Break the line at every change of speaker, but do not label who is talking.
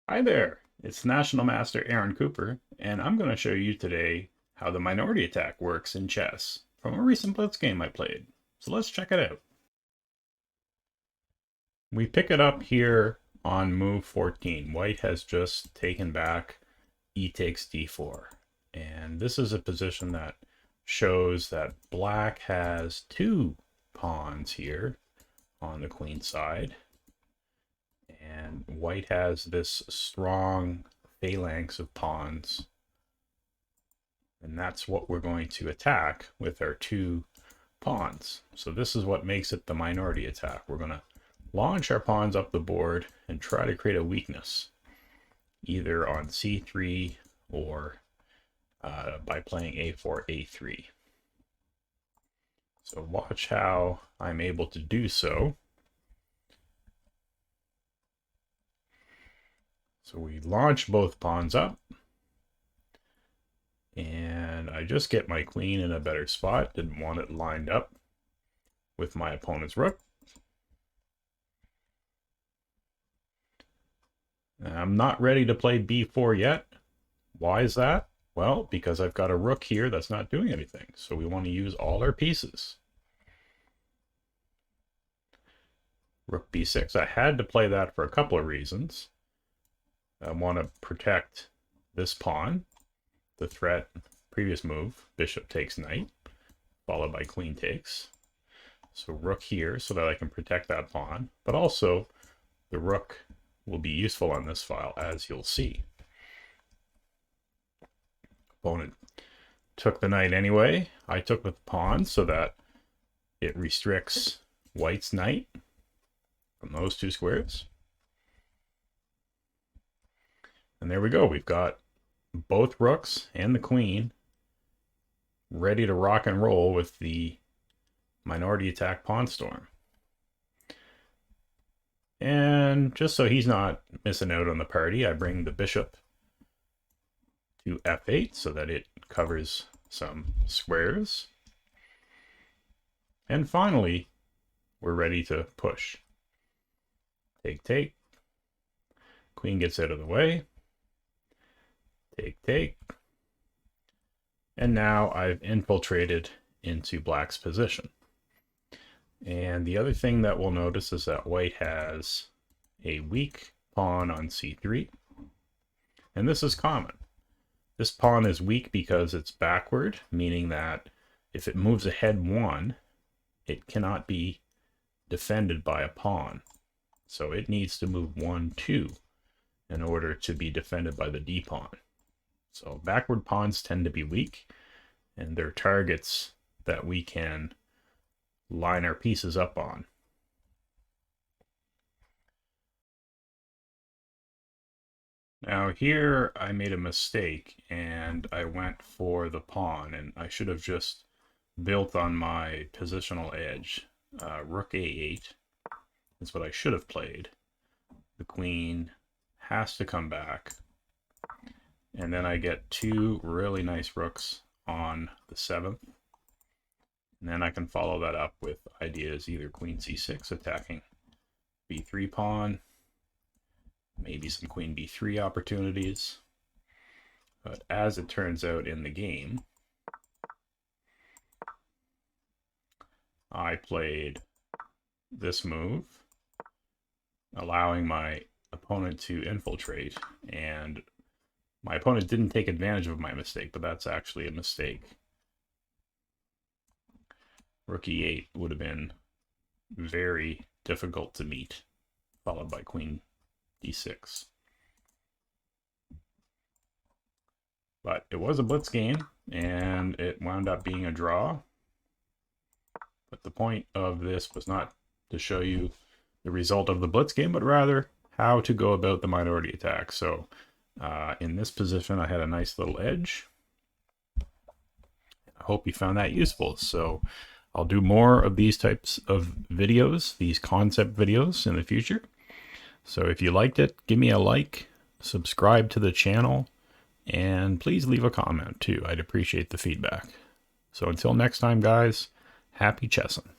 Hi there, it's National Master Aaron Cooper, and I'm going to show you today how the minority attack works in chess from a recent blitz game I played. So let's check it out. We pick it up here on move 14. White has just taken back e takes d4. And this is a position that shows that black has two pawns here on the queen side. And white has this strong phalanx of pawns. And that's what we're going to attack with our two pawns. So this is what makes it the minority attack. We're going to launch our pawns up the board and try to create a weakness, either on c3 or by playing a4, a3. So watch how I'm able to do so. So we launch both pawns up, and I just get my queen in a better spot. Didn't want it lined up with my opponent's rook. I'm not ready to play b4 yet. Why is that? Well, because I've got a rook here that's not doing anything. So we want to use all our pieces. Rook b6. I had to play that for a couple of reasons. I want to protect this pawn, the threat, previous move, bishop takes knight, followed by queen takes. So rook here so that I can protect that pawn, but also the rook will be useful on this file, as you'll see. Opponent took the knight anyway. I took the pawn so that it restricts white's knight from those two squares. And there we go. We've got both rooks and the queen ready to rock and roll with the minority attack pawn storm. And just so he's not missing out on the party, I bring the bishop to f8 so that it covers some squares. And finally, we're ready to push. Take, take. Queen gets out of the way. Take, take. And now I've infiltrated into black's position. And the other thing that we'll notice is that white has a weak pawn on c3. And this is common. This pawn is weak because it's backward, meaning that if it moves ahead one, it cannot be defended by a pawn. So it needs to move 1, 2 in order to be defended by the d pawn. So backward pawns tend to be weak, and they're targets that we can line our pieces up on. Now here I made a mistake and I went for the pawn, and I should have just built on my positional edge. Rook a8 is what I should have played. The queen has to come back. And then I get two really nice rooks on the 7th. And then I can follow that up with ideas either queen c6 attacking b3 pawn, maybe some queen b3 opportunities. But as it turns out in the game, I played this move, allowing my opponent to infiltrate, and my opponent didn't take advantage of my mistake, but that's actually a mistake. Rook e8 would have been very difficult to meet, followed by queen d6. But it was a blitz game, and it wound up being a draw. But the point of this was not to show you the result of the blitz game, but rather how to go about the minority attack. So in this position, I had a nice little edge. I hope you found that useful. So I'll do more of these types of videos, these concept videos in the future. So if you liked it, give me a like, subscribe to the channel, and please leave a comment too. I'd appreciate the feedback. So until next time, guys, happy chessing.